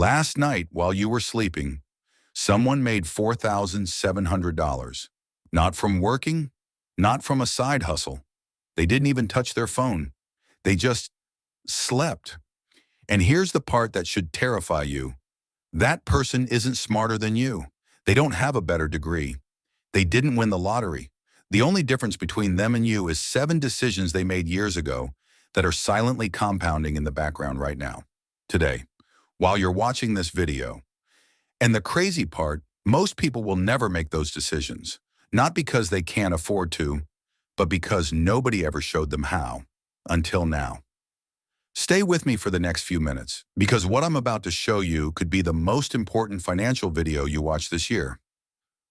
Last night, while you were sleeping, someone made $4,700. Not from working, not from a side hustle. They didn't even touch their phone. They just slept. And here's the part that should terrify you. That person isn't smarter than you. They don't have a better degree. They didn't win the lottery. The only difference between them and you is 7 decisions they made years ago that are silently compounding in the background right now, today, while you're watching this video. And the crazy part, most people will never make those decisions, not because they can't afford to, but because nobody ever showed them how, until now. Stay with me for the next few minutes, because what I'm about to show you could be the most important financial video you watch this year.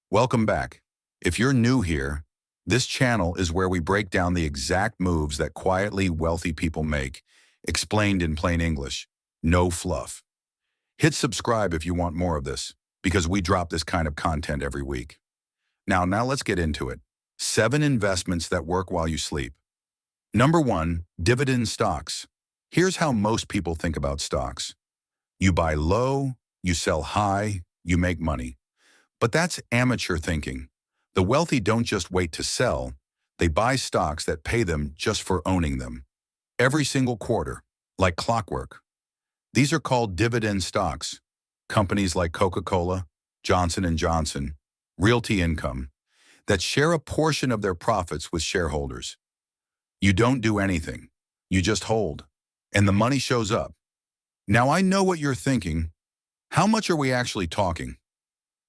Welcome back. If you're new here, this channel is where we break down the exact moves that quietly wealthy people make, explained in plain English, no fluff. Hit subscribe if you want more of this, because we drop this kind of content every week. Now let's get into it. 7 investments that work while you sleep. Number 1, dividend stocks. Here's how most people think about stocks. You buy low, you sell high, you make money. But that's amateur thinking. The wealthy don't just wait to sell, they buy stocks that pay them just for owning them. Every single quarter, like clockwork. These are called dividend stocks. Companies like Coca-Cola, Johnson & Johnson, Realty Income, that share a portion of their profits with shareholders. You don't do anything, you just hold, and the money shows up. Now I know what you're thinking. How much are we actually talking?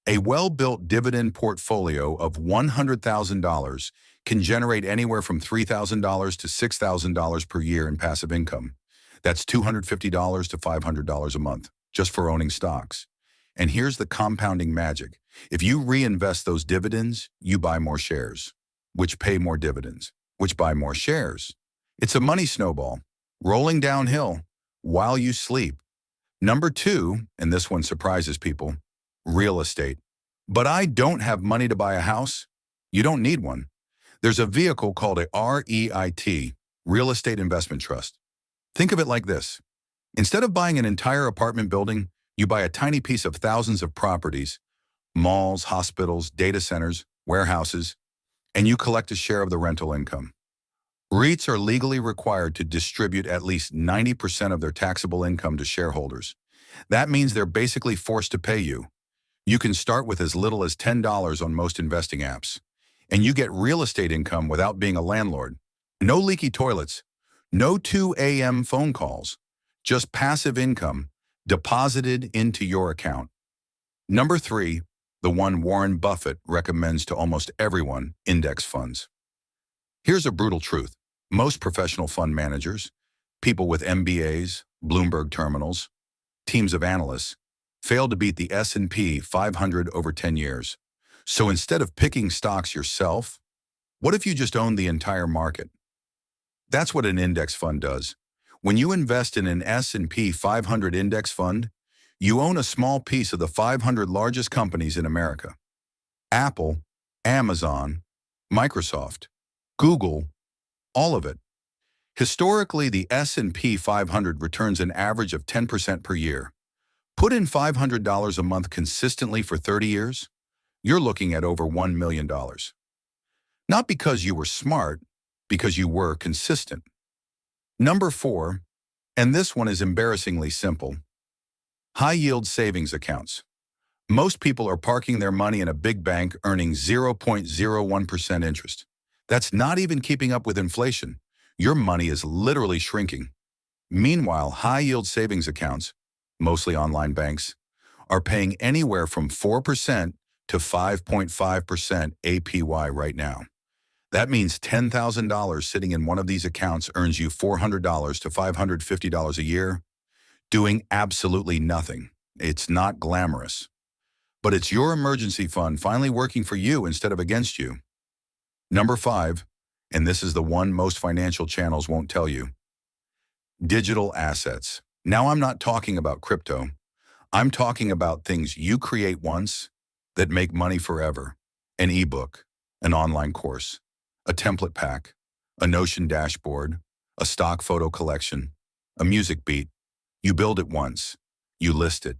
A well-built dividend portfolio of $100,000 can generate anywhere from $3,000 to $6,000 per year in passive income. That's $250 to $500 a month, just for owning stocks. And here's the compounding magic. If you reinvest those dividends, you buy more shares, which pay more dividends, which buy more shares. It's a money snowball, rolling downhill while you sleep. Number 2, and this one surprises people, real estate. But I don't have money to buy a house. You don't need one. There's a vehicle called a REIT, Real Estate Investment Trust. Think of it like this. Instead of buying an entire apartment building, you buy a tiny piece of thousands of properties, malls, hospitals, data centers, warehouses, and you collect a share of the rental income. REITs are legally required to distribute at least 90% of their taxable income to shareholders. That means they're basically forced to pay you. You can start with as little as $10 on most investing apps, and you get real estate income without being a landlord. No leaky toilets, no 2 a.m. phone calls, just passive income deposited into your account. Number 3, the one Warren Buffett recommends to almost everyone, index funds. Here's a brutal truth. Most professional fund managers, people with MBAs, Bloomberg terminals, teams of analysts, failed to beat the S&P 500 over 10 years. So instead of picking stocks yourself, what if you just owned the entire market? That's what an index fund does. When you invest in an S&P 500 index fund, you own a small piece of the 500 largest companies in America. Apple, Amazon, Microsoft, Google, all of it. Historically, the S&P 500 returns an average of 10% per year. Put in $500 a month consistently for 30 years, you're looking at over $1 million. Not because you were smart, because you were consistent. Number 4, and this one is embarrassingly simple, high-yield savings accounts. Most people are parking their money in a big bank earning 0.01% interest. That's not even keeping up with inflation. Your money is literally shrinking. Meanwhile, high-yield savings accounts, mostly online banks, are paying anywhere from 4% to 5.5% APY right now. That means $10,000 sitting in one of these accounts earns you $400 to $550 a year, doing absolutely nothing. It's not glamorous. But it's your emergency fund finally working for you instead of against you. Number 5, and this is the one most financial channels won't tell you, digital assets. Now I'm not talking about crypto. I'm talking about things you create once that make money forever. An ebook, an online course, a template pack, a Notion dashboard, a stock photo collection, a music beat. You build it once, you list it,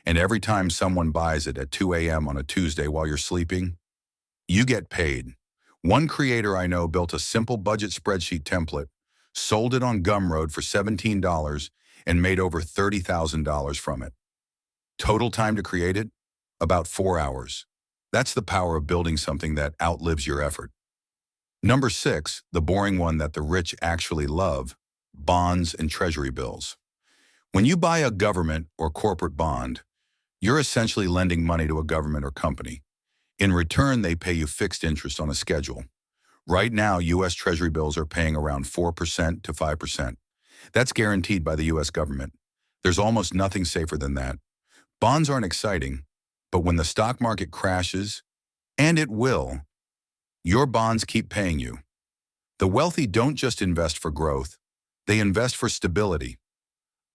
And every time someone buys it at 2 a.m. on a Tuesday while you're sleeping, you get paid. One creator I know built a simple budget spreadsheet template, sold it on Gumroad for $17, and made over $30,000 from it. Total time to create it? About 4 hours. That's the power of building something that outlives your effort. Number 6, the boring one that the rich actually love, bonds and treasury bills. When you buy a government or corporate bond, you're essentially lending money to a government or company. In return, they pay you fixed interest on a schedule. Right now, U.S. Treasury bills are paying around 4% to 5%. That's guaranteed by the U.S. government. There's almost nothing safer than that. Bonds aren't exciting, but when the stock market crashes, and it will, your bonds keep paying you. The wealthy don't just invest for growth, they invest for stability.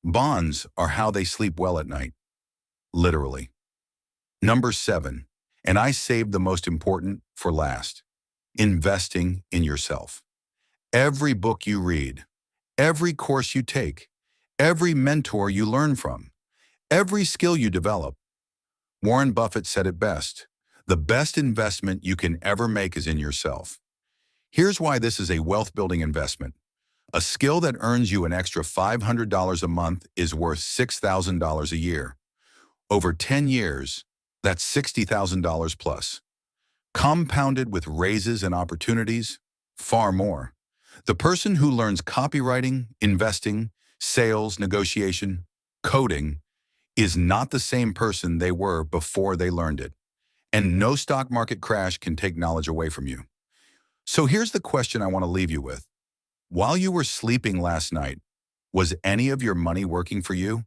Bonds are how they sleep well at night. Literally. Number 7, and I saved the most important for last, investing in yourself. Every book you read, every course you take, every mentor you learn from, every skill you develop. Warren Buffett said it best, the best investment you can ever make is in yourself. Here's why this is a wealth-building investment. A skill that earns you an extra $500 a month is worth $6,000 a year. Over 10 years, that's $60,000 plus. Compounded with raises and opportunities, far more. The person who learns copywriting, investing, sales, negotiation, coding is not the same person they were before they learned it. And no stock market crash can take knowledge away from you. So here's the question I want to leave you with. While you were sleeping last night, was any of your money working for you?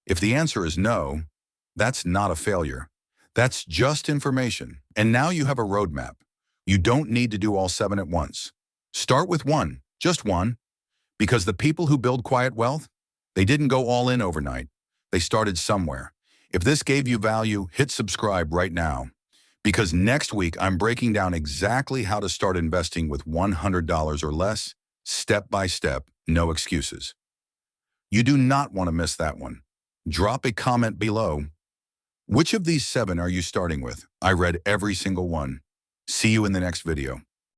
If the answer is no, that's not a failure. That's just information. And now you have a roadmap. You don't need to do all 7 at once. Start with one, just one. Because the people who build quiet wealth, they didn't go all in overnight. They started somewhere. If this gave you value, hit subscribe right now. Because next week, I'm breaking down exactly how to start investing with $100 or less, step by step, no excuses. You do not want to miss that one. Drop a comment below. Which of these 7 are you starting with? I read every single one. See you in the next video.